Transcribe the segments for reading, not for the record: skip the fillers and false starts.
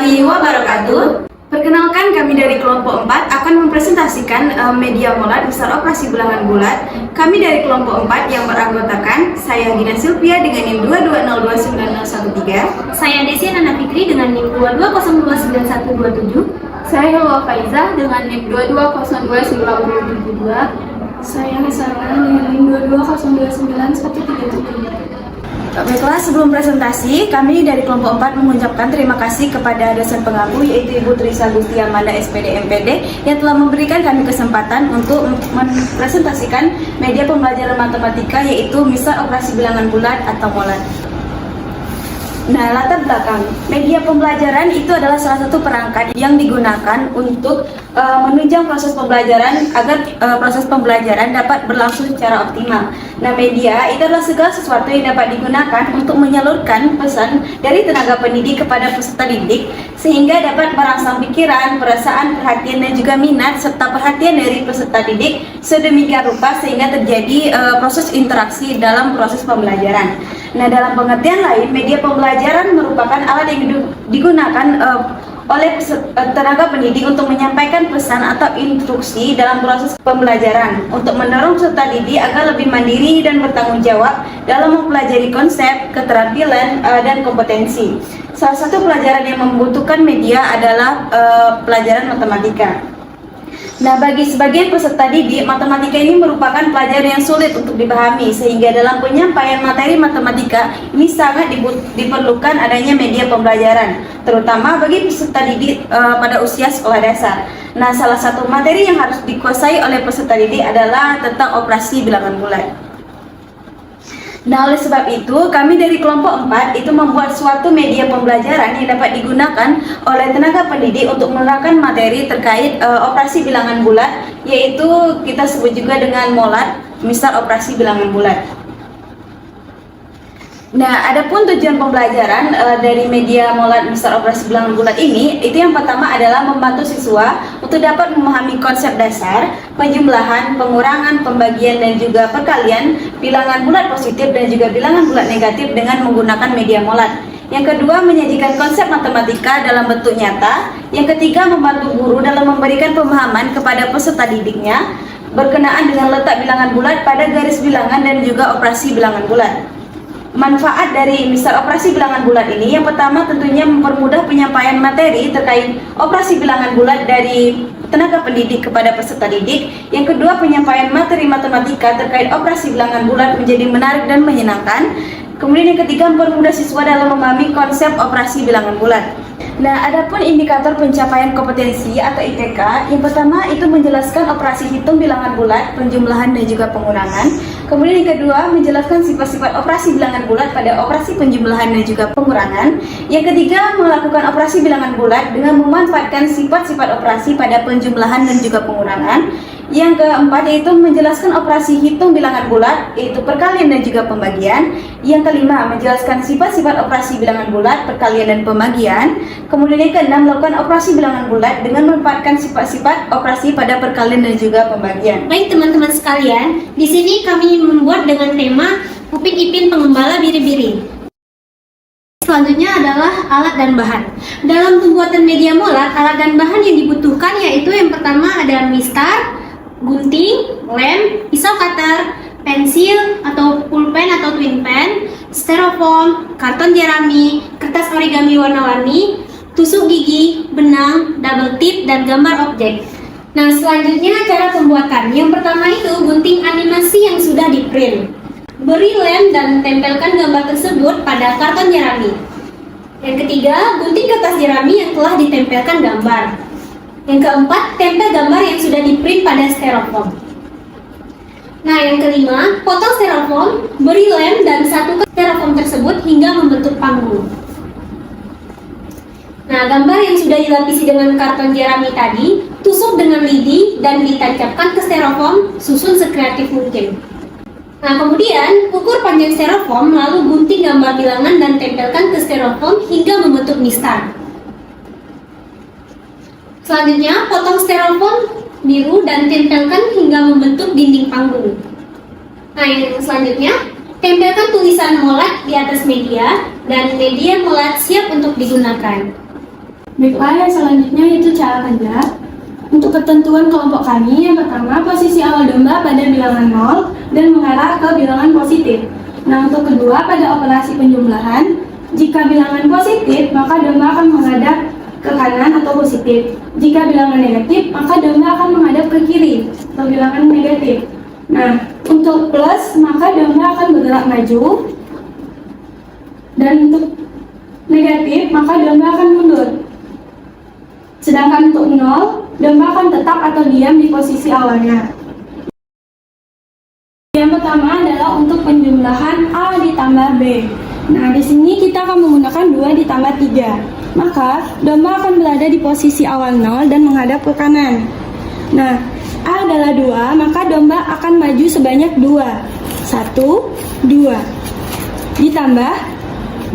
warahmatullahi wabarakatuh. Perkenalkan, kami dari kelompok 4 akan mempresentasikan media molat besar operasi bilangan bulat. Kami dari kelompok 4 yang beranggotakan saya Gina Silvia dengan NIM 22029013. Saya Desi Nana Fikri dengan NIM 22029127. Saya Hilwa Faizah dengan NIM 22029072. Saya Hasanah dengan NIM 22029137. Baiklah, sebelum presentasi, kami dari kelompok 4 mengucapkan terima kasih kepada dosen pengampu yaitu Ibu Trisa Gusti Amanda SPD MPD yang telah memberikan kami kesempatan untuk mempresentasikan media pembelajaran matematika yaitu misal operasi bilangan bulat atau molat. Nah, latar belakang media pembelajaran itu adalah salah satu perangkat yang digunakan untuk menunjang proses pembelajaran agar proses pembelajaran dapat berlangsung secara optimal. Nah, media itu adalah segala sesuatu yang dapat digunakan untuk menyalurkan pesan dari tenaga pendidik kepada peserta didik sehingga dapat merangsang pikiran, perasaan, perhatian dan juga minat serta perhatian dari peserta didik sedemikian rupa sehingga terjadi proses interaksi dalam proses pembelajaran. Nah, dalam pengertian lain, media pembelajaran merupakan alat yang digunakan oleh tenaga pendidik untuk menyampaikan pesan atau instruksi dalam proses pembelajaran untuk mendorong peserta didik agar lebih mandiri dan bertanggung jawab dalam mempelajari konsep, keterampilan, dan kompetensi. Salah satu pelajaran yang membutuhkan media adalah pelajaran matematika. Nah, bagi sebagian peserta didik, matematika ini merupakan pelajaran yang sulit untuk dipahami sehingga dalam penyampaian materi matematika ini sangat diperlukan adanya media pembelajaran, terutama bagi peserta didik pada usia sekolah dasar. Nah, salah satu materi yang harus dikuasai oleh peserta didik adalah tentang operasi bilangan bulat. Nah, oleh sebab itu, kami dari kelompok 4 itu membuat suatu media pembelajaran yang dapat digunakan oleh tenaga pendidik untuk menerangkan materi terkait operasi bilangan bulat, yaitu kita sebut juga dengan molat, misal operasi bilangan bulat. Nah, adapun tujuan pembelajaran dari media molat misal operasi bilangan bulat ini, itu yang pertama adalah membantu siswa untuk dapat memahami konsep dasar, penjumlahan, pengurangan, pembagian, dan juga perkalian bilangan bulat positif dan juga bilangan bulat negatif dengan menggunakan media molat. Yang kedua, menyajikan konsep matematika dalam bentuk nyata. Yang ketiga, membantu guru dalam memberikan pemahaman kepada peserta didiknya berkenaan dengan letak bilangan bulat pada garis bilangan dan juga operasi bilangan bulat. Manfaat dari misal operasi bilangan bulat ini, yang pertama tentunya mempermudah penyampaian materi terkait operasi bilangan bulat dari tenaga pendidik kepada peserta didik. Yang kedua, penyampaian materi matematika terkait operasi bilangan bulat menjadi menarik dan menyenangkan. Kemudian yang ketiga, mempermudah siswa dalam memahami konsep operasi bilangan bulat. Nah, adapun indikator pencapaian kompetensi atau IPK, yang pertama itu menjelaskan operasi hitung bilangan bulat, penjumlahan dan juga pengurangan. Kemudian yang kedua, menjelaskan sifat-sifat operasi bilangan bulat pada operasi penjumlahan dan juga pengurangan. Yang ketiga, melakukan operasi bilangan bulat dengan memanfaatkan sifat-sifat operasi pada penjumlahan dan juga pengurangan. Yang keempat yaitu menjelaskan operasi hitung bilangan bulat, yaitu perkalian dan juga pembagian. Yang kelima, menjelaskan sifat-sifat operasi bilangan bulat, perkalian dan pembagian. Kemudian yang keenam, melakukan operasi bilangan bulat dengan memanfaatkan sifat-sifat operasi pada perkalian dan juga pembagian. Baik teman-teman sekalian, di sini kami membuat dengan tema Upin Ipin Pengembala Biri-Biri. Selanjutnya adalah alat dan bahan. Dalam pembuatan media molat, alat dan bahan yang dibutuhkan yaitu yang pertama ada mistar, gunting, lem, pisau cutter, pensil atau pulpen atau twin pen, styrofoam, karton jerami, kertas origami warna-warni, tusuk gigi, benang, double tip, dan gambar objek. Nah, selanjutnya cara pembuatan. Yang pertama itu gunting animasi yang sudah di print. Beri lem dan tempelkan gambar tersebut pada karton jerami. Yang ketiga, gunting kertas jerami yang telah ditempelkan gambar. Yang keempat, tempel gambar yang sudah di print pada styrofoam. Nah, yang kelima, potong styrofoam, beri lem dan satukan styrofoam tersebut hingga membentuk panggung. Nah, gambar yang sudah dilapisi dengan karton jerami tadi, tusuk dengan lidi dan ditancapkan ke styrofoam, susun sekreatif mungkin. Nah, kemudian ukur panjang styrofoam, lalu gunting gambar bilangan dan tempelkan ke styrofoam hingga membentuk mistar. Selanjutnya, potong styrofoam biru dan tempelkan hingga membentuk dinding panggung. Nah, yang selanjutnya, tempelkan tulisan molat di atas media dan media molat siap untuk digunakan. Baiklah, yang selanjutnya itu cara kerja. Untuk ketentuan kelompok kami, yang pertama posisi awal domba pada bilangan 0 dan mengarah ke bilangan positif. Nah, untuk kedua pada operasi penjumlahan, jika bilangan positif maka domba akan menghadap ke kanan atau positif. Jika bilangan negatif maka domba akan menghadap ke kiri atau bilangan negatif. Nah, untuk plus maka domba akan bergerak maju, dan untuk negatif maka domba akan mundur. Sedangkan untuk 0, domba akan tetap atau diam di posisi awalnya. Yang pertama adalah untuk penjumlahan A ditambah B. Nah, di sini kita akan menggunakan 2 ditambah 3. Maka, domba akan berada di posisi awal 0 dan menghadap ke kanan. Nah, A adalah 2, maka domba akan maju sebanyak 2. 1, 2. Ditambah,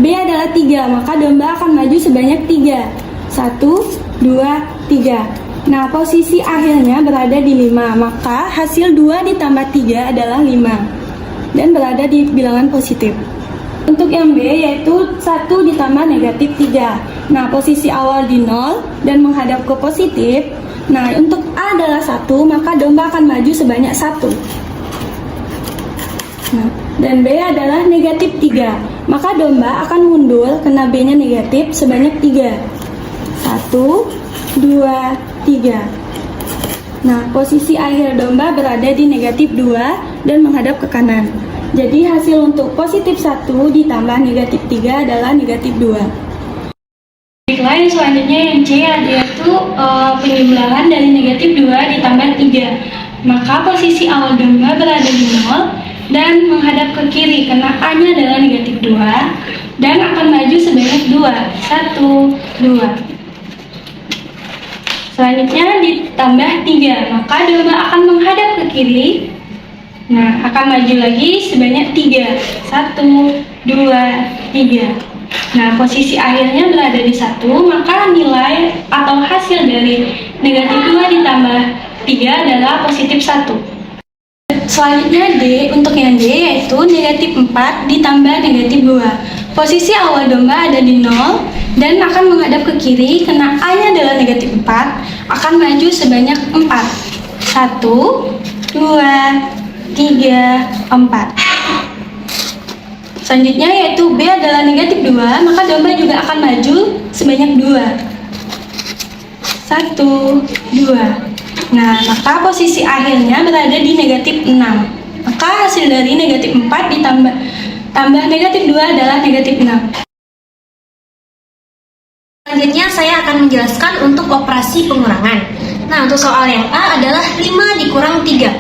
B adalah 3, maka domba akan maju sebanyak 3. 1, 2, 3. Nah, posisi akhirnya berada di 5, maka hasil 2 ditambah 3 adalah 5 dan berada di bilangan positif. Untuk yang B yaitu 1 ditambah negatif 3. Nah, posisi awal di 0 dan menghadap ke positif. Nah, untuk A adalah 1, maka domba akan maju sebanyak 1. Nah, dan B adalah negatif 3, maka domba akan mundur karena B-nya negatif sebanyak 3. 1, 2, 3. Nah, posisi akhir domba berada di negatif 2 dan menghadap ke kanan. Jadi hasil untuk positif 1 ditambah negatif 3 adalah negatif 2. Baiklah, yang selanjutnya yang C yaitu penjumlahan dari negatif 2 ditambah 3. Maka posisi awal domba berada di 0 dan menghadap ke kiri karena A-nya adalah negatif 2 dan akan maju sebanyak 2. 1, 2. Selanjutnya ditambah 3, maka domba akan menghadap ke kiri. Nah, akan maju lagi sebanyak 3. 1, 2, 3. Nah, posisi akhirnya berada di 1, maka nilai atau hasil dari negatif 2 ditambah 3 adalah positif 1. Selanjutnya D, untuk yang D yaitu negatif 4 ditambah negatif 2. Posisi awal domba ada di 0 dan akan menghadap ke kiri karena A-nya adalah negatif 4, akan maju sebanyak 4. 1, 2, 3, 4. Selanjutnya yaitu B adalah negatif 2, maka domba juga akan maju sebanyak 2. 1, 2. Nah, maka posisi akhirnya berada di negatif 6. Maka hasil dari negatif 4 ditambah negatif 2 adalah negatif 6. Selanjutnya saya akan menjelaskan untuk operasi pengurangan. Nah, untuk soal yang A adalah 5 dikurang 3.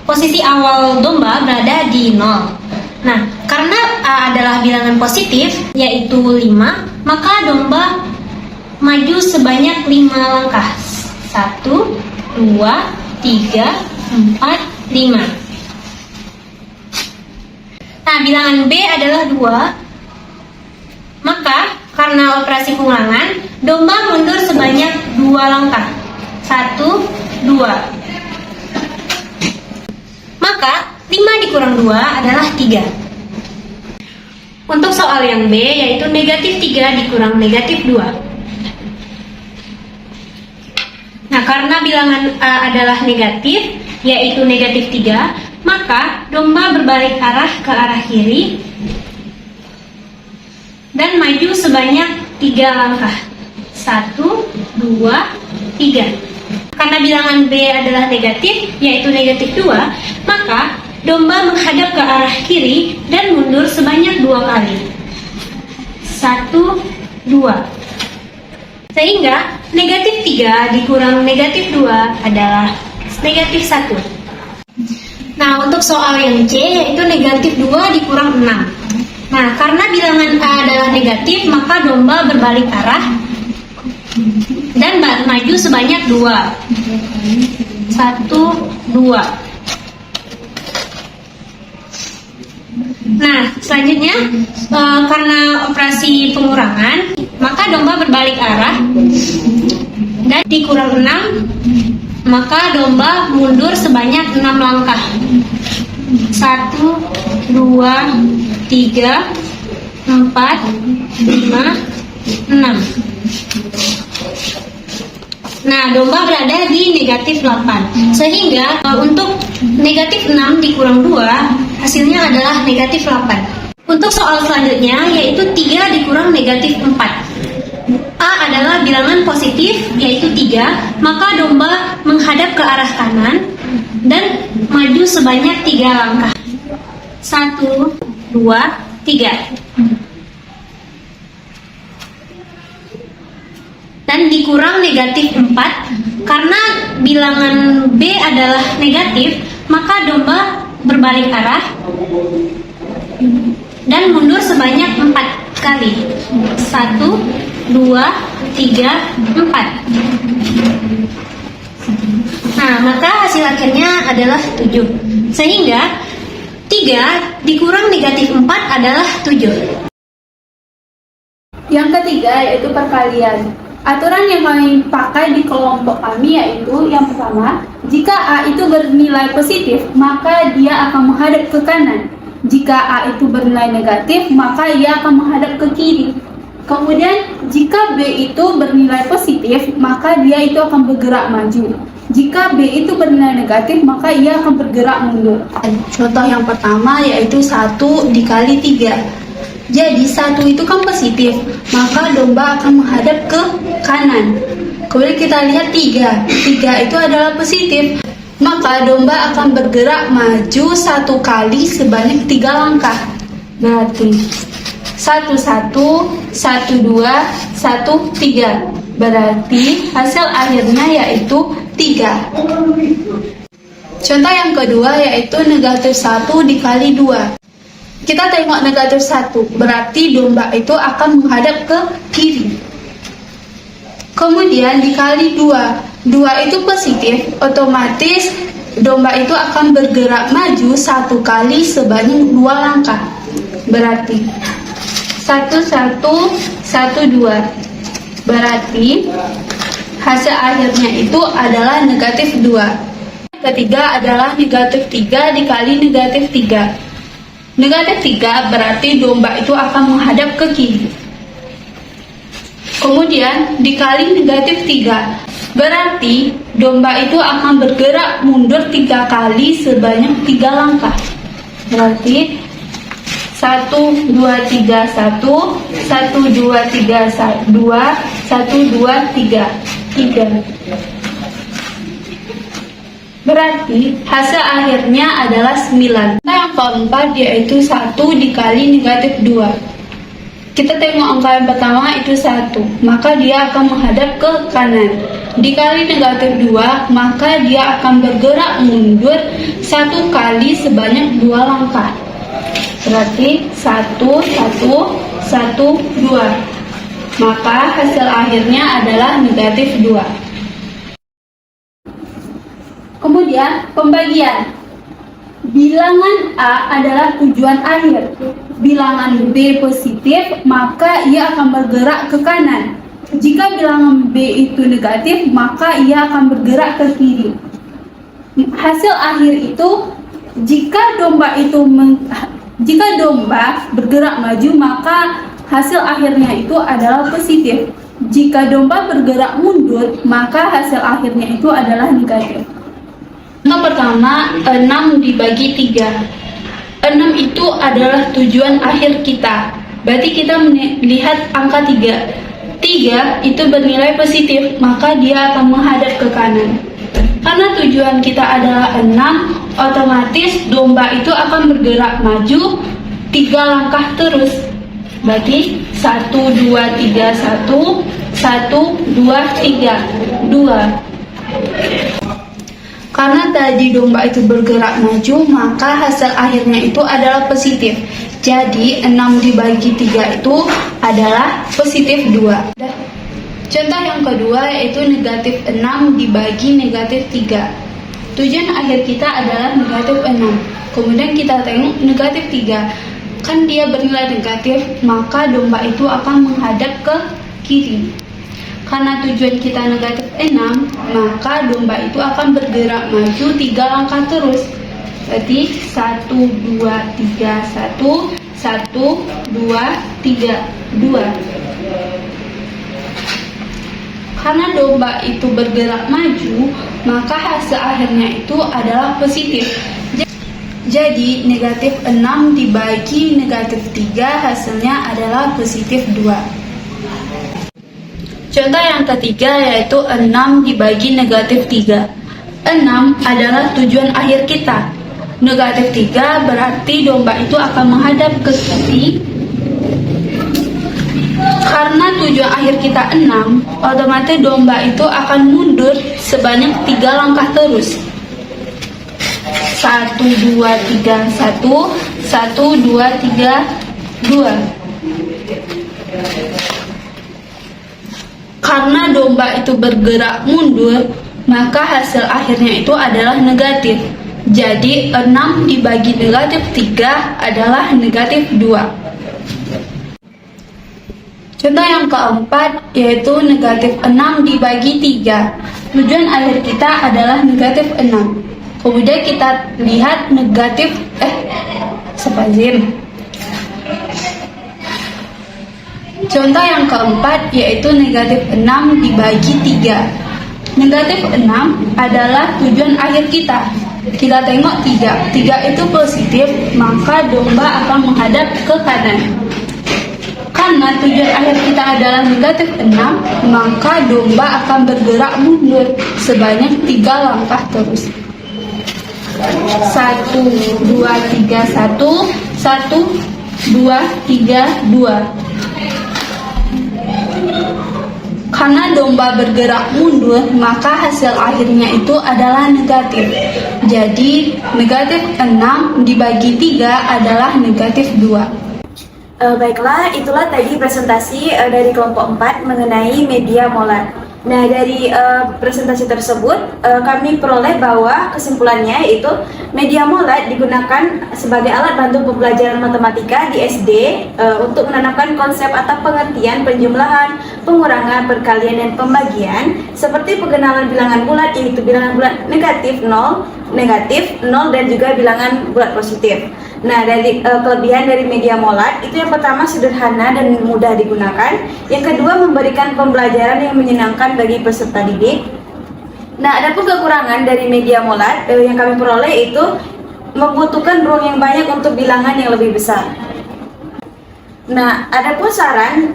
Posisi awal domba berada di 0. Nah, karena A adalah bilangan positif, yaitu 5, maka domba maju sebanyak 5 langkah. 1, 2, 3, 4, 5. Nah, bilangan B adalah 2, maka karena operasi pengulangan, domba mundur sebanyak 2 langkah. 1, 2. Maka 5 dikurang 2 adalah 3. Untuk soal yang B yaitu negatif 3 dikurang negatif 2. Nah, karena bilangan A adalah negatif, yaitu negatif 3, maka domba berbalik arah ke arah kiri dan maju sebanyak 3 langkah. 1, 2, 3. Karena bilangan B adalah negatif, yaitu negatif 2, maka domba menghadap ke arah kiri dan mundur sebanyak 2 kali. 1, 2. Sehingga negatif 3 dikurang negatif 2 adalah negatif 1. Nah, untuk soal yang C yaitu negatif 2 dikurang 6. Nah, karena bilangan A adalah negatif, maka domba berbalik arah dan maju sebanyak 2. 1, 2. Nah, selanjutnya karena operasi pengurangan, maka domba berbalik arah dan dikurang 6, maka domba mundur sebanyak 6 langkah. 1, 2, 3, 4, 5, 6. Nah, domba berada di negatif 8. Sehingga untuk negatif 6 dikurang 2, hasilnya adalah negatif 8. Untuk soal selanjutnya, yaitu 3 dikurang negatif 4. A adalah bilangan positif, yaitu 3, maka domba menghadap ke arah kanan dan maju sebanyak 3 langkah. 1, 2, 3. Dan dikurang negatif 4, karena bilangan B adalah negatif, maka domba berbalik arah dan mundur sebanyak 4 kali. 1, 2, 3, 4. Nah, maka hasil akhirnya adalah 7. Sehingga 3 dikurang negatif 4 adalah 7. Yang ketiga yaitu perkalian. Aturan yang kami pakai di kelompok kami yaitu yang pertama, jika A itu bernilai positif, maka dia akan menghadap ke kanan. Jika A itu bernilai negatif, maka ia akan menghadap ke kiri. Kemudian, jika B itu bernilai positif, maka dia itu akan bergerak maju. Jika B itu bernilai negatif, maka ia akan bergerak mundur. Contoh yang pertama yaitu 1 dikali 3. Jadi 1 itu kan positif, maka domba akan menghadap ke kanan. Kemudian kita lihat 3. 3 itu adalah positif, maka domba akan bergerak maju 1 kali sebanyak 3 langkah. Berarti 1, 1, 1, 2, 1, 3. Berarti hasil akhirnya yaitu 3. Contoh yang kedua yaitu negatif 1 dikali 2. Kita tengok negatif 1, berarti domba itu akan menghadap ke kiri. Kemudian dikali 2. 2 itu positif, otomatis domba itu akan bergerak maju 1 kali sebanyak 2 langkah. Berarti 1, 1, 1, 2. Berarti hasil akhirnya itu adalah negatif 2. Ketiga adalah negatif 3 dikali negatif 3. Negatif 3 berarti domba itu akan menghadap ke kiri. Kemudian dikali negatif 3 berarti domba itu akan bergerak mundur 3 kali sebanyak 3 langkah. Berarti 1, 2, 3, 1, 1, 2, 3, 2, 1, 2, 3, 3. Berarti hasil akhirnya adalah 9. Yang keempat yaitu 1 dikali negatif 2. Kita tengok angka yang pertama itu 1, maka dia akan menghadap ke kanan. Dikali negatif 2, maka dia akan bergerak mundur 1 kali sebanyak 2 langkah. Berarti 1, 1, 1, 2. Maka hasil akhirnya adalah negatif 2. Kemudian pembagian. Bilangan A adalah tujuan akhir. Bilangan B positif, maka ia akan bergerak ke kanan. Jika bilangan B itu negatif, maka ia akan bergerak ke kiri. Hasil akhir itu jika domba bergerak maju, maka hasil akhirnya itu adalah positif. Jika domba bergerak mundur, maka hasil akhirnya itu adalah negatif. Yang pertama, 6 dibagi 3. 6 itu adalah tujuan akhir kita. Berarti kita melihat angka 3. 3 itu bernilai positif, maka dia akan menghadap ke kanan. Karena tujuan kita adalah 6, otomatis domba itu akan bergerak maju 3 langkah terus. Berarti 1, 2, 3, 1, 1, 2, 3, 2. Karena tadi domba itu bergerak maju, maka hasil akhirnya itu adalah positif. Jadi 6 dibagi 3 itu adalah positif 2. Contoh yang kedua yaitu negatif 6 dibagi negatif 3. Tujuan akhir kita adalah negatif 6. Kemudian kita tengok negatif 3. Kan dia bernilai negatif, maka domba itu akan menghadap ke kiri. Karena tujuan kita negatif 6, maka domba itu akan bergerak maju 3 langkah terus. Berarti 1, 2, 3, 1, 1, 2, 3, 2. Karena domba itu bergerak maju, maka hasil akhirnya itu adalah positif. Jadi negatif 6 dibagi negatif 3 hasilnya adalah positif 2. Contoh yang ketiga yaitu 6 dibagi negatif 3. 6 adalah tujuan akhir kita. Negatif 3 berarti domba itu akan menghadap ke kiri. Karena tujuan akhir kita 6, otomatis domba itu akan mundur sebanyak 3 langkah terus. 1, 2, 3, 1, 1, 2, 3, 2. Karena domba itu bergerak mundur, maka hasil akhirnya itu adalah negatif. Jadi 6 dibagi negatif 3 adalah negatif 2. Contoh yang keempat yaitu negatif 6 dibagi 3. Tujuan akhir kita adalah negatif 6. Kemudian kita lihat negatif Contoh yang keempat yaitu negatif 6 dibagi 3. Negatif 6 adalah tujuan akhir kita. Kita tengok 3. 3 itu positif, maka domba akan menghadap ke kanan. Karena tujuan akhir kita adalah negatif 6, maka domba akan bergerak mundur sebanyak 3 langkah terus. 1, 2, 3, 1, 1, 2, 3, 2. Karena domba bergerak mundur, maka hasil akhirnya itu adalah negatif. Jadi negatif 6 dibagi 3 adalah negatif 2. Baiklah, itulah tadi presentasi dari kelompok 4 mengenai media molar. Nah, dari presentasi tersebut kami peroleh bahwa kesimpulannya yaitu media molar digunakan sebagai alat bantu pembelajaran matematika di SD untuk menanamkan konsep atau pengertian penjumlahan, pengurangan, perkalian, dan pembagian seperti pengenalan bilangan bulat, yaitu bilangan bulat negatif 0, dan juga bilangan bulat positif. Nah, dari kelebihan dari media molar itu yang pertama sederhana dan mudah digunakan. Yang kedua memberikan pembelajaran yang menyenangkan bagi peserta didik. Nah, adapun kekurangan dari media molar yang kami peroleh itu membutuhkan ruang yang banyak untuk bilangan yang lebih besar. Nah, adapun saran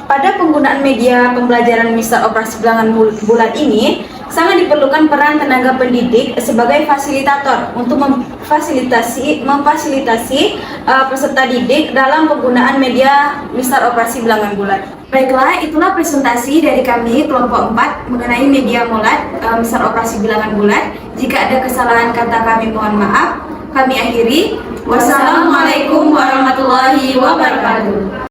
pada penggunaan media pembelajaran misal operasi bilangan bulat ini sangat diperlukan peran tenaga pendidik sebagai fasilitator untuk memfasilitasi peserta didik dalam penggunaan media misal operasi bilangan bulat. Baiklah, itulah presentasi dari kami kelompok 4 mengenai media molar misal operasi bilangan bulat. Jika ada kesalahan kata kami mohon maaf. Kami akhiri. Wassalamualaikum warahmatullahi wabarakatuh.